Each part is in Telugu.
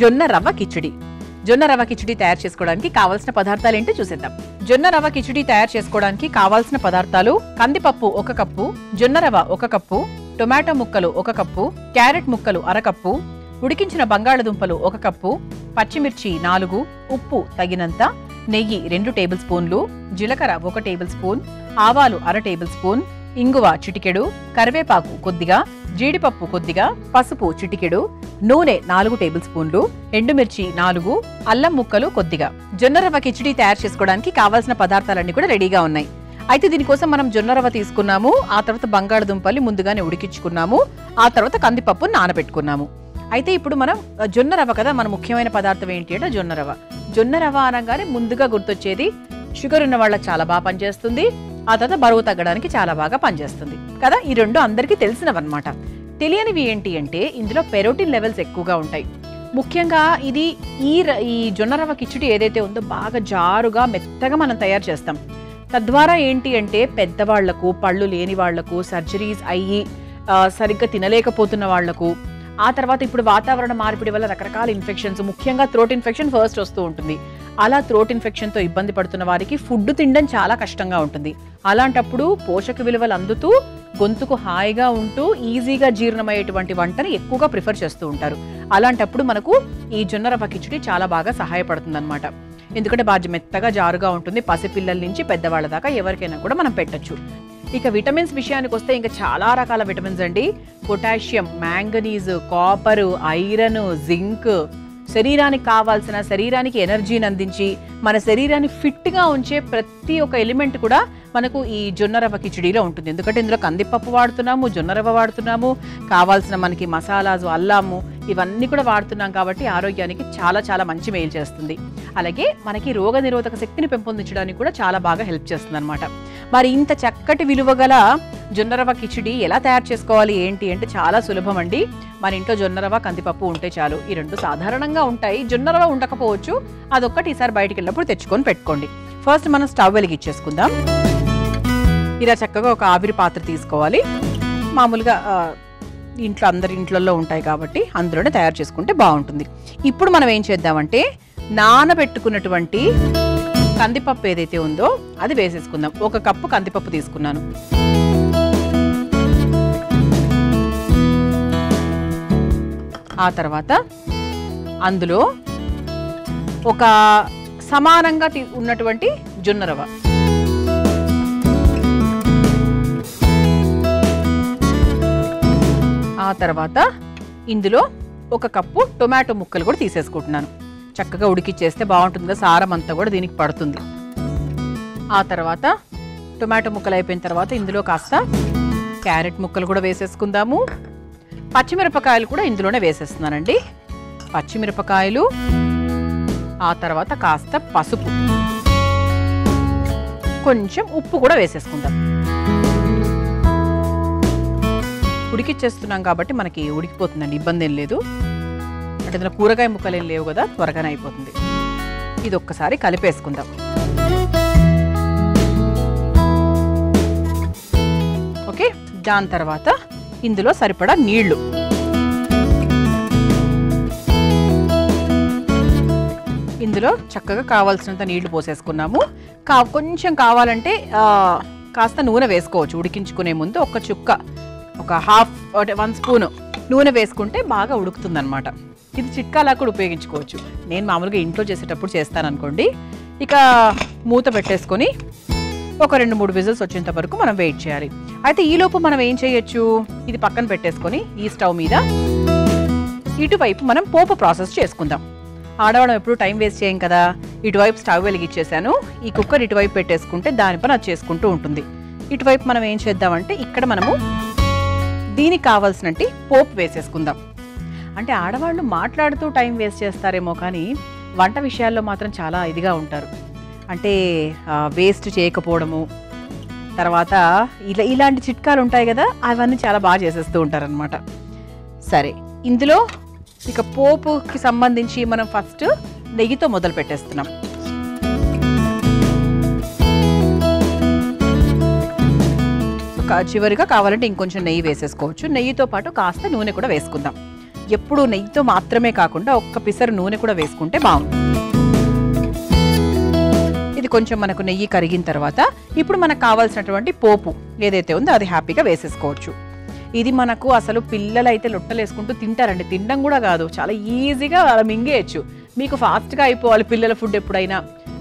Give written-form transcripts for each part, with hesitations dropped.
జొన్న రవ్వ కిచిడి. జొన్న రవ్వ కిచిడి తయారు చేసుకోవడానికి కావాల్సిన పదార్థాలు ఏంటో చూసేద్దాం. జొన్న రవ్వ కిచిడి తయారు చేసుకోవడానికి కావాల్సిన పదార్థాలు: కందిపప్పు 1 కప్పు, జొన్న రవ్వ 1 కప్పు, టొమాటో ముక్కలు 1 కప్పు, క్యారెట్ ముక్కలు 1/2 కప్పు, ఉడికించిన బంగాళదుంపలు 1 కప్పు, పచ్చిమిర్చి 4, ఉప్పు తగినంత, నెయ్యి 2 టేబుల్ స్పూన్లు, జీలకర్ర 1 టేబుల్ స్పూన్, ఆవాలు 1/2 టేబుల్ స్పూన్, ఇంగువ చిటికెడు, కరివేపాకు కొద్దిగా, జీడిపప్పు కొద్దిగా, పసుపు చిటికెడు, నూనె 4 టేబుల్ స్పూన్లు, ఎండుమిర్చి 4, అల్లం ముక్కలు కొద్దిగా. జొన్న రవ్వ కిచిడి తయారు చేసుకోవడానికి కావాల్సిన పదార్థాలన్నీ కూడా రెడీగా ఉన్నాయి. అయితే దీనికోసం మనం జొన్న రవ్వ తీసుకున్నాము, ఆ తర్వాత బంగాళదుంపల్ని ముందుగానే ఉడికించుకున్నాము, ఆ తర్వాత కందిపప్పు నానబెట్టుకున్నాము. అయితే ఇప్పుడు మనం జొన్న రవ్వ కదా, మన ముఖ్యమైన పదార్థం ఏంటి అంటే జొన్న రవ్వ. జొన్న రవ్వ అనగానే ముందుగా గుర్తొచ్చేది షుగర్ ఉన్న వాళ్ళకి చాలా బాగా పనిచేస్తుంది, ఆ తర్వాత బరువు తగ్గడానికి చాలా బాగా పనిచేస్తుంది కదా. ఈ రెండు అందరికీ తెలిసినవన్నమాట. తెలియనివి ఏంటి అంటే ఇందులో పెరోటిన్ లెవెల్స్ ఎక్కువగా ఉంటాయి. ముఖ్యంగా ఇది ఈ జొన్న రవ్వ కిచిడి ఏదైతే ఉందో బాగా జారుగా మెత్తగా మనం తయారు చేస్తాం. తద్వారా ఏంటి అంటే పెద్దవాళ్లకు, పళ్ళు లేని వాళ్లకు, సర్జరీస్ అయ్యి సరిగ్గా తినలేకపోతున్న వాళ్లకు, ఆ తర్వాత ఇప్పుడు వాతావరణ మార్పిడి వల్ల రకరకాల ఇన్ఫెక్షన్స్, ముఖ్యంగా థ్రోట్ ఇన్ఫెక్షన్ ఫస్ట్ వస్తూ ఉంటుంది. అలా థ్రోట్ ఇన్ఫెక్షన్తో ఇబ్బంది పడుతున్న వారికి ఫుడ్ తినడం చాలా కష్టంగా ఉంటుంది. అలాంటప్పుడు పోషక విలువలు అందుతూ గొంతుకు హాయిగా ఉంటూ ఈజీగా జీర్ణమయ్యేటువంటి వంటని ఎక్కువగా ప్రిఫర్ చేస్తూ ఉంటారు. అలాంటప్పుడు మనకు ఈ జొన్న రవ్వ కిచిడి చాలా బాగా సహాయపడుతుంది అనమాట. ఎందుకంటే బాగా మెత్తగా జారుగా ఉంటుంది. పసిపిల్లల నుంచి పెద్దవాళ్ళ దాకా ఎవరికైనా కూడా మనం పెట్టచ్చు. ఇక విటమిన్స్ విషయానికి వస్తే ఇంకా చాలా రకాల విటమిన్స్ అండి. Potassium, manganese, copper, iron, zinc, శరీరానికి కావాల్సిన, శరీరానికి ఎనర్జీని అందించి మన శరీరాన్ని ఫిట్గా ఉంచే ప్రతి ఒక్క ఎలిమెంట్ కూడా మనకు ఈ జొన్న రవ్వ కిచిడిలో ఉంటుంది. ఎందుకంటే ఇందులో కందిపప్పు వాడుతున్నాము, జొన్న రవ్వ వాడుతున్నాము, కావాల్సిన మనకి మసాలాలు, అల్లము ఇవన్నీ కూడా వాడుతున్నాం కాబట్టి ఆరోగ్యానికి చాలా చాలా మంచి మేలు చేస్తుంది. అలాగే మనకి రోగ నిరోధక శక్తిని పెంపొందించడానికి కూడా చాలా బాగా హెల్ప్ చేస్తుంది అనమాట. మరి ఇంత చక్కటి విలువ గల జొన్న రవ్వ కిచిడి ఎలా తయారు చేసుకోవాలి ఏంటి అంటే చాలా సులభం అండి. మన ఇంట్లో జొన్న రవ్వ, కందిపప్పు ఉంటే చాలు. ఈ రెండు సాధారణంగా ఉంటాయి. జొన్న రవ్వ ఉండకపోవచ్చు, అదొక్కటి ఈసారి బయటికి వెళ్ళినప్పుడు తెచ్చుకొని పెట్టుకోండి. ఫస్ట్ మనం స్టవ్ వెలిగించేసుకుందాం. ఇలా చక్కగా ఒక ఆవిరి పాత్ర తీసుకోవాలి. మామూలుగా ఇంట్లో అందరి ఇంట్లలో ఉంటాయి కాబట్టి అందులోనే తయారు చేసుకుంటే బాగుంటుంది. ఇప్పుడు మనం ఏం చేద్దామంటే నానబెట్టుకున్నటువంటి కందిపప్పు ఏదైతే ఉందో అది వేసేసుకుందాం. 1 కప్పు కందిపప్పు తీసుకున్నాను. ఆ తర్వాత అందులో ఒక సమానంగా ఉన్నటువంటి జొన్న రవ్వ, ఆ తర్వాత ఇందులో 1 కప్పు టొమాటో ముక్కలు కూడా తీసేసుకుంటున్నాను. చక్కగా ఉడికిచ్చేస్తే బాగుంటుంది, సారం అంతా కూడా దీనికి పడుతుంది. ఆ తర్వాత టొమాటో ముక్కలు అయిపోయిన తర్వాత ఇందులో కాస్త క్యారెట్ ముక్కలు కూడా వేసేసుకుందాము. పచ్చిమిరపకాయలు కూడా ఇందులోనే వేసేస్తున్నానండి. పచ్చిమిరపకాయలు, ఆ తర్వాత కాస్త పసుపు, కొంచెం ఉప్పు కూడా వేసేసుకుందాం. ఉడికిచ్చేస్తున్నాం కాబట్టి మనకి ఉడికిపోతుందండి, ఇబ్బంది ఏం లేదు. అంటే ఇందులో కూరగాయ ముక్కలు ఏం లేవు కదా, త్వరగానే అయిపోతుంది. ఇది ఒక్కసారి కలిపేసుకుందాం. ఓకే, దాని తర్వాత ఇందులో సరిపడా నీళ్లు, ఇందులో చక్కగా కావాల్సినంత నీళ్లు పోసేసుకున్నాము. కొంచెం కావాలంటే కాస్త నూనె వేసుకోవచ్చు. ఉడికించుకునే ముందు ఒక చుక్క, ఒక 1 స్పూను నూనె వేసుకుంటే బాగా ఉడుకుతుంది అనమాట. ఇది చిట్కాలా కూడా ఉపయోగించుకోవచ్చు. నేను మామూలుగా ఇంట్లో చేసేటప్పుడు చేస్తాను అనుకోండి. ఇక మూత పెట్టేసుకొని ఒక 2-3 విజిల్స్ వచ్చేంత వరకు మనం వెయిట్ చేయాలి. అయితే ఈలోపు మనం ఏం చేయొచ్చు, ఇది పక్కన పెట్టేసుకొని ఈ స్టవ్ మీద ఇటువైపు మనం పోపు ప్రాసెస్ చేసుకుందాం. ఆడవడం ఎప్పుడు టైం వేస్ట్ చేయం కదా. ఇటువైపు స్టవ్ వెలిగించేసాను. ఈ కుక్కర్ ఇటువైపు పెట్టేసుకుంటే దాని పని అది చేసుకుంటూ ఉంటుంది. ఇటువైపు మనం ఏం చేద్దామంటే ఇక్కడ మనము దీనికి కావాల్సినట్టు పోపు వేసేసుకుందాం. అంటే ఆడవాళ్ళు మాట్లాడుతూ టైం వేస్ట్ చేస్తారేమో కానీ వంట విషయాల్లో మాత్రం చాలా ఇదిగా ఉంటారు. అంటే వేస్ట్ చేయకపోవడము, తర్వాత ఇలాంటి చిట్కాలు ఉంటాయి కదా, అవన్నీ చాలా బాగా చేసేస్తూ ఉంటారనమాట. సరే, ఇందులో ఇక పోపుకి సంబంధించి మనం ఫస్ట్ నెయ్యితో మొదలు పెట్టేస్తున్నాం. చివరిగా కావాలంటే ఇంకొంచెం నెయ్యి వేసేసుకోవచ్చు. నెయ్యితో పాటు కాస్త నూనె కూడా వేసుకుందాం. ఎప్పుడు నెయ్యితో మాత్రమే కాకుండా ఒక్క పిసరు నూనె కూడా వేసుకుంటే బాగుంటుంది. ఇది కొంచెం మనకు నెయ్యి కరిగిన తర్వాత ఇప్పుడు మనకు కావాల్సినటువంటి పోపు ఏదైతే ఉందో అది హ్యాపీగా వేసేసుకోవచ్చు. ఇది మనకు అసలు పిల్లలు అయితే లొట్టలు వేసుకుంటూ తింటారండి. తినడం కూడా కాదు, చాలా ఈజీగా అలా మింగేయచ్చు. మీకు ఫాస్ట్గా అయిపోవాలి పిల్లల ఫుడ్ ఎప్పుడైనా,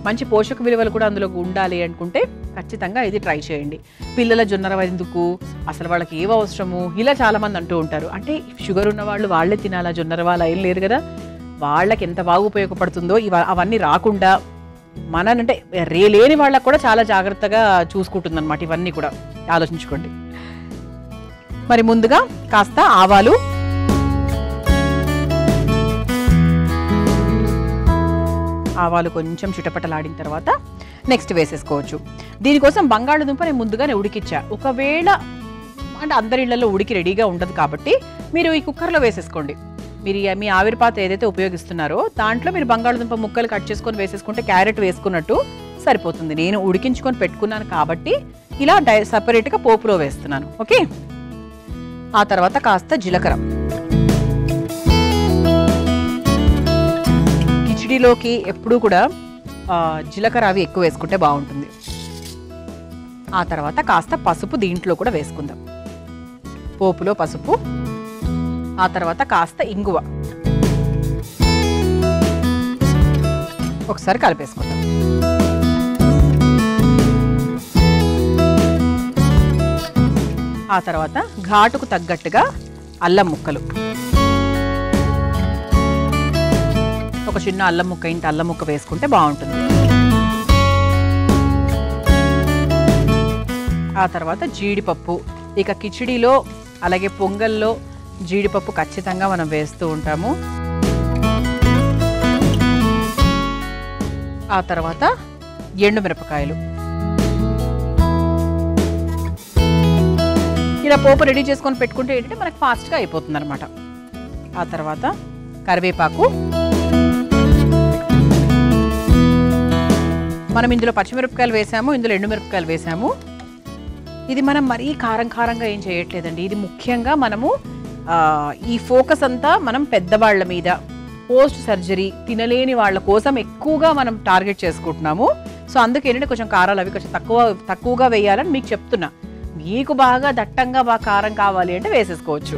మంచి పోషక విలువలు కూడా అందులో ఉండాలి అనుకుంటే ఖచ్చితంగా ఇది ట్రై చేయండి. పిల్లల జొన్న రవ్వ ఎందుకు, అసలు వాళ్ళకి ఏం అవసరము ఇలా చాలామంది అంటూ ఉంటారు. అంటే షుగర్ ఉన్న వాళ్ళు వాళ్ళే తినాలా జొన్న రవ్వ, అలా ఏం లేదు కదా. వాళ్ళకి ఎంత బాగా ఉపయోగపడుతుందో అవన్నీ రాకుండా అంటే లేని వాళ్ళకు కూడా చాలా జాగ్రత్తగా చూసుకుంటుంది అనమాట. ఇవన్నీ కూడా ఆలోచించుకోండి. మరి ముందుగా కాస్త ఆవాలు, కొంచెం చిటపటలాడిన తర్వాత నెక్స్ట్ వేసేసుకోవచ్చు. దీనికోసం బంగాళదుంప నేను ముందుగానే ఉడికిచ్చా. ఒకవేళ అంటే అందరి ఇళ్లలో ఉడికి రెడీగా ఉండదు కాబట్టి మీరు ఈ కుక్కర్లో వేసేసుకోండి. మీరు మీ ఆవిరి పాత్ర ఏదైతే ఉపయోగిస్తున్నారో దాంట్లో మీరు బంగాళదుంప ముక్కలు కట్ చేసుకొని వేసేసుకుంటే క్యారెట్ వేసుకున్నట్టు సరిపోతుంది. నేను ఉడికించుకొని పెట్టుకున్నాను కాబట్టి ఇలా సపరేట్గా పోపులో వేస్తున్నాను. ఓకే, ఆ తర్వాత కాస్త జీలకర్ర. కిచిడీలోకి ఎప్పుడూ కూడా జీలకర్ర అవి ఎక్కువ వేసుకుంటే బాగుంటుంది. ఆ తర్వాత కాస్త పసుపు దీంట్లో కూడా వేసుకుందాం. పోపులో పసుపు, ఆ తర్వాత కాస్త ఇంగువ ఒకసారి కలిపేసుకుందాం. ఆ తర్వాత ఘాటుకు తగ్గట్టుగా అల్లం ముక్కలు, ఒక చిన్న అల్లం ముక్క, ఇంత అల్లం ముక్క వేసుకుంటే బాగుంటుంది. ఆ తర్వాత జీడిపప్పు. ఇక కిచిడీలో అలాగే పొంగల్లో జీడిపప్పు ఖచ్చితంగా మనం వేస్తూ ఉంటాము. ఆ తర్వాత ఎండుమిరపకాయలు. ఇలా పోపు రెడీ చేసుకొని పెట్టుకుంటే ఏంటంటే మనకు ఫాస్ట్గా అయిపోతుంది అనమాట. ఆ తర్వాత కరివేపాకు. మనం ఇందులో పచ్చిమిరపకాయలు వేసాము, ఇందులో ఎండుమిరపకాయలు వేసాము. ఇది మనం మరీ కారంగా ఏం చేయట్లేదండి. ఇది ముఖ్యంగా మనము ఈ ఫోకస్ అంతా మనం పెద్దవాళ్ల మీద, పోస్ట్ సర్జరీ తినలేని వాళ్ళ కోసం ఎక్కువగా మనం టార్గెట్ చేసుకుంటున్నాము. సో అందుకేంటంటే కొంచెం కారాలు అవి కొంచెం తక్కువగా వేయాలని మీకు చెప్తున్నా. మీకు బాగా దట్టంగా బాగా కారం కావాలి అంటే వేసేసుకోవచ్చు.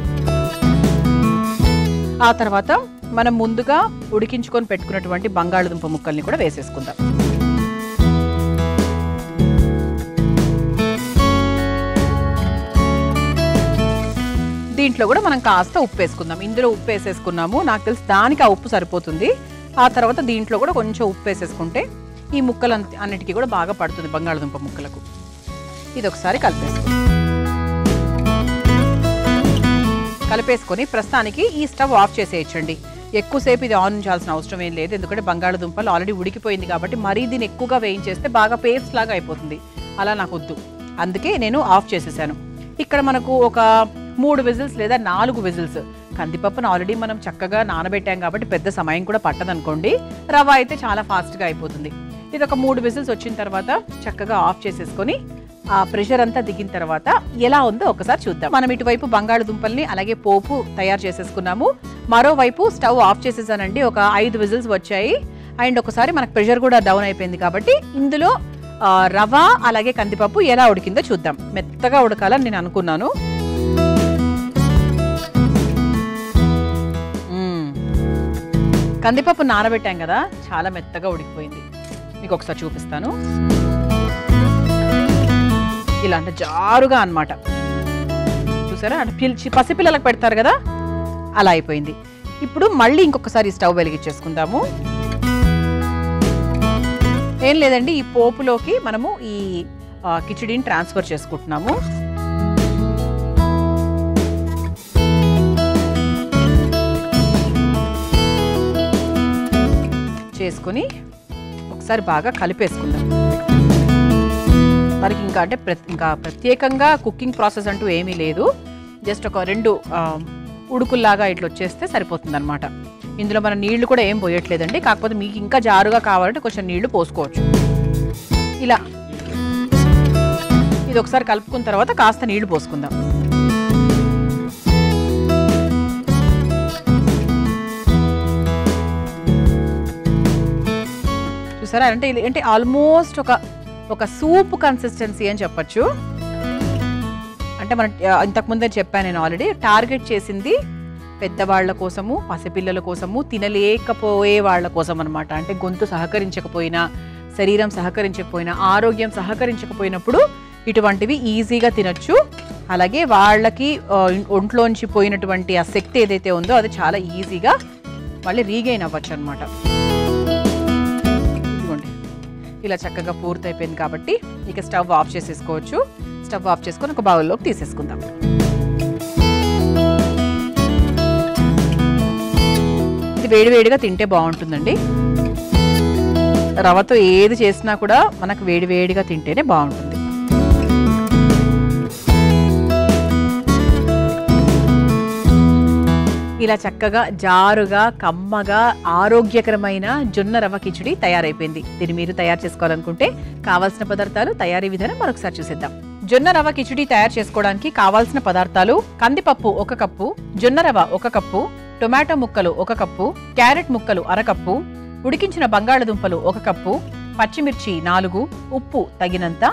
ఆ తర్వాత మనం ముందుగా ఉడికించుకొని పెట్టుకున్నటువంటి బంగాళదుంప ముక్కల్ని కూడా వేసేసుకుందాం. దీంట్లో కూడా మనం కాస్త ఉప్పు వేసుకుందాం. ఇందులో ఉప్పు వేసేసుకున్నాము, నాకు తెలిసి దానికి ఆ ఉప్పు సరిపోతుంది. ఆ తర్వాత దీంట్లో కూడా కొంచెం ఉప్పు వేసేసుకుంటే ఈ ముక్కలు అన్నిటికీ కూడా బాగా పడుతుంది బంగాళదుంప ముక్కలకు. ఇది ఒకసారి కలిపేసుకొని ప్రస్తుతానికి ఈ స్టవ్ ఆఫ్ చేసేయచ్చండి. ఎక్కువసేపు ఇది ఆన్ చేయాల్సిన అవసరం ఏం లేదు, ఎందుకంటే బంగాళదుంపలు ఆల్రెడీ ఉడికిపోయింది కాబట్టి మరీ దీన్ని ఎక్కువగా వేయించేస్తే బాగా పేస్ట్ లాగా అయిపోతుంది. అలా నాకు వద్దు, అందుకే నేను ఆఫ్ చేసేసాను. ఇక్కడ మనకు ఒక 3 విజిల్స్ లేదా 4 విజిల్స్. కందిపప్పును ఆల్రెడీ మనం చక్కగా నానబెట్టాం కాబట్టి పెద్ద సమయం కూడా పట్టదనుకోండి. రవ్వ అయితే చాలా ఫాస్ట్గా అయిపోతుంది. ఇది ఒక 3 విజిల్స్ వచ్చిన తర్వాత చక్కగా ఆఫ్ చేసేసుకొని ఆ ప్రెషర్ అంతా దిగిన తర్వాత ఎలా ఉందో ఒకసారి చూద్దాం. మనం ఇటువైపు బంగాళదుంపల్ని అలాగే పోపు తయారు చేసేసుకున్నాము. మరోవైపు స్టవ్ ఆఫ్ చేసేసానండి. ఒక 5 విజిల్స్ వచ్చాయి. అండ్ ఒకసారి మనకు ప్రెషర్ కూడా డౌన్ అయిపోయింది కాబట్టి ఇందులో రవ్వ అలాగే కందిపప్పు ఎలా ఉడికిందో చూద్దాం. మెత్తగా ఉడకాలని నేను అనుకున్నాను. కందిపప్పు నానబెట్టాం కదా, చాలా మెత్తగా ఉడికిపోయింది. మీకు ఒకసారి చూపిస్తాను. ఇలా అంటే జారుగా అన్నమాట. చూసారా, అంటే పసిపిల్లలకు పెడతారు కదా, అలా అయిపోయింది. ఇప్పుడు మళ్ళీ ఇంకొకసారి స్టవ్ వెలిగించేసుకుందాము. ఏం లేదండి, ఈ పోపులోకి మనము ఈ కిచిడీని ట్రాన్స్ఫర్ చేసుకుంటున్నాము. చేసుకొని ఒకసారి బాగా కలిపేసుకుందాం. మనకి ఇంకా ప్రత్యేకంగా కుకింగ్ ప్రాసెస్ అంటూ ఏమీ లేదు. జస్ట్ ఒక 2 ఉడుకుల్లాగా ఇట్లా వచ్చేస్తే సరిపోతుంది అనమాట. ఇందులో మనం నీళ్లు కూడా ఏం పోయట్లేదండి. కాకపోతే మీకు ఇంకా జారుగా కావాలంటే కొంచెం నీళ్లు పోసుకోవచ్చు. ఇలా ఇది ఒకసారి కలుపుకున్న తర్వాత కాస్త నీళ్లు పోసుకుందాం. చూసారా, అంటే ఆల్మోస్ట్ ఒక సూప్ కన్సిస్టెన్సీ అని చెప్పచ్చు. అంటే మనం ఇంతకుముందే చెప్పాను నేను ఆల్రెడీ, టార్గెట్ చేసింది పెద్దవాళ్ల కోసము, పసిపిల్లల కోసము, తినలేకపోయే వాళ్ళ కోసం అనమాట. అంటే గొంతు సహకరించకపోయినా, శరీరం సహకరించకపోయినా, ఆరోగ్యం సహకరించకపోయినప్పుడు ఇటువంటివి ఈజీగా తినచ్చు. అలాగే వాళ్ళకి ఒంట్లోంచి పోయినటువంటి ఆ శక్తి ఏదైతే ఉందో అది చాలా ఈజీగా మళ్ళీ రీగెయిన్ అవ్వచ్చు అనమాట. ఇదిగోండి, ఇలా చక్కగా పూర్తయిపోయింది కాబట్టి ఇక స్టవ్ ఆఫ్ చేసేసుకోవచ్చు. స్టవ్ ఆఫ్ చేసుకొని ఒక బౌల్లోకి తీసేసుకుందాం. ఇది వేడివేడిగా తింటే బాగుంటుందండి. రవ్వతో ఏది చేసినా కూడా మనకు వేడివేడిగా తింటేనే బాగుంటుంది. ఇలా చక్కగా జారుగా కమ్మగా ఆరోగ్యకరమైన జొన్న రవ్వ కిచిడి తయారైపోయింది. దీన్ని మీరు తయారు చేసుకోవాలనుకుంటే కావాల్సిన పదార్థాలు, తయారీ విధానం మరొకసారి చూసేద్దాం. జొన్న రవ్వ కిచిడి తయారు చేసుకోవడానికి కావాల్సిన పదార్థాలు: కందిపప్పు 1 కప్పు, జొన్న రవ్వ 1 కప్పు, టొమాటో ముక్కలు 1 కప్పు, క్యారెట్ ముక్కలు 1/2 కప్పు, ఉడికించిన బంగాళదుంపలు 1 కప్పు, పచ్చిమిర్చి 4, ఉప్పు తగినంత,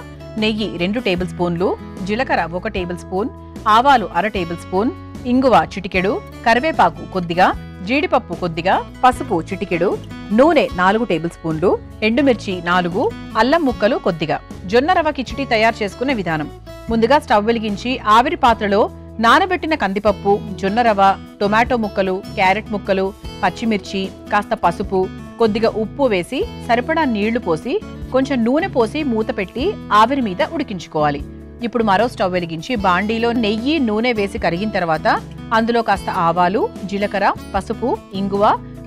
నెయ్యి 2 టేబుల్ స్పూన్లు, జీలకర్ర 1 టేబుల్ స్పూన్, ఆవాలు 1/2 టేబుల్ స్పూన్, ఇంగువ చిటికెడు, కరివేపాకు కొద్దిగా, జీడిపప్పు కొద్దిగా, పసుపు చిటికెడు, నూనె 4 టేబుల్ స్పూన్లు, ఎండుమిర్చి 4, అల్లం ముక్కలు కొద్దిగా. జొన్న రవ్వ కిచిడి తయారు చేసుకునే విధానం: ముందుగా స్టవ్ వెలిగించి ఆవిరి పాత్రలో నానబెట్టిన కందిపప్పు, జొన్న రవ్వ, టొమాటో ముక్కలు, క్యారెట్ ముక్కలు, పచ్చిమిర్చి, కాస్త పసుపు, కొద్దిగా ఉప్పు వేసి సరిపడా నీళ్లు పోసి కొంచెం నూనె పోసి మూత పెట్టి ఆవిరి మీద ఉడికించుకోవాలి. ఇప్పుడు మరో స్టవ్ వెలిగించి బాండీలో నెయ్యి, నూనె వేసి కరిగిన తర్వాత అందులో కాస్త ఆవాలు, జీలకర్ర, పసుపు, ఇంగువ,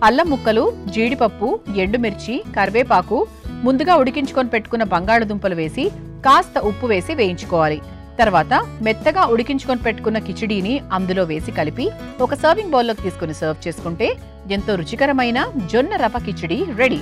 అల్లం ముక్కలు, జీడిపప్పు, ఎండుమిర్చి, కరివేపాకు, ముందుగా ఉడికించుకొని పెట్టుకున్న బంగాళదుంపలు వేసి కాస్త ఉప్పు వేసి వేయించుకోవాలి. తర్వాత మెత్తగా ఉడికించుకొని పెట్టుకున్న కిచిడీని అందులో వేసి కలిపి ఒక సర్వింగ్ బౌల్లోకి తీసుకుని సర్వ్ చేసుకుంటే ఎంతో రుచికరమైన జొన్న రవ్వ కిచిడి రెడీ.